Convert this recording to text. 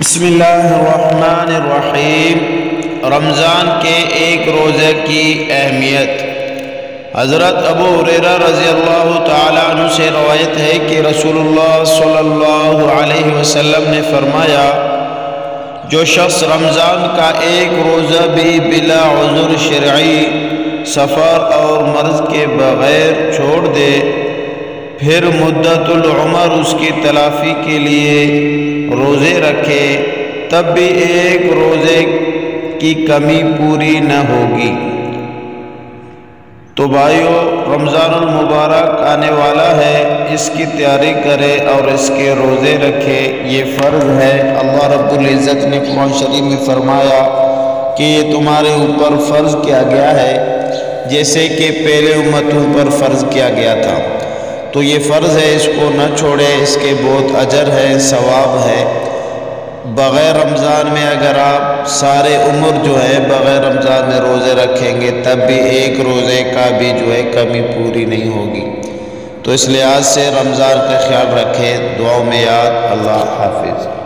بسم اللہ الرحمن الرحیم۔ رمضان کے ایک روزے کی اہمیت۔ حضرت ابو ہریرہ رضی اللہ تعالیٰ عنہ سے روایت ہے کہ رسول اللہ صلی اللہ علیہ وسلم نے فرمایا، جو شخص رمضان کا ایک روزہ بھی بلا عذر شرعی، سفر اور مرض کے بغیر چھوڑ دے، پھر مدت العمر اس کی تلافی کے لیے روزے رکھے، تب بھی ایک روزے کی کمی پوری نہ ہوگی۔ تو بھائیو، رمضان المبارک آنے والا ہے، اس کی تیاری کرے اور اس کے روزے رکھے، یہ فرض ہے۔ اللہ رب العزت نے قرآن شریف میں فرمایا کہ یہ تمہارے اوپر فرض کیا گیا ہے جیسے کہ پہلے امتوں پر فرض کیا گیا تھا۔ تو یہ فرض ہے، اس کو نہ چھوڑے، اس کے بہت اجر ہے، ثواب ہے۔ بغیر رمضان میں اگر آپ سارے عمر جو ہے بغیر رمضان میں روزے رکھیں گے، تب بھی ایک روزے کا بھی جو ہے کمی پوری نہیں ہوگی۔ تو اس لحاظ سے رمضان کا خیال رکھیں، دعاؤں میں یاد۔ اللہ حافظ۔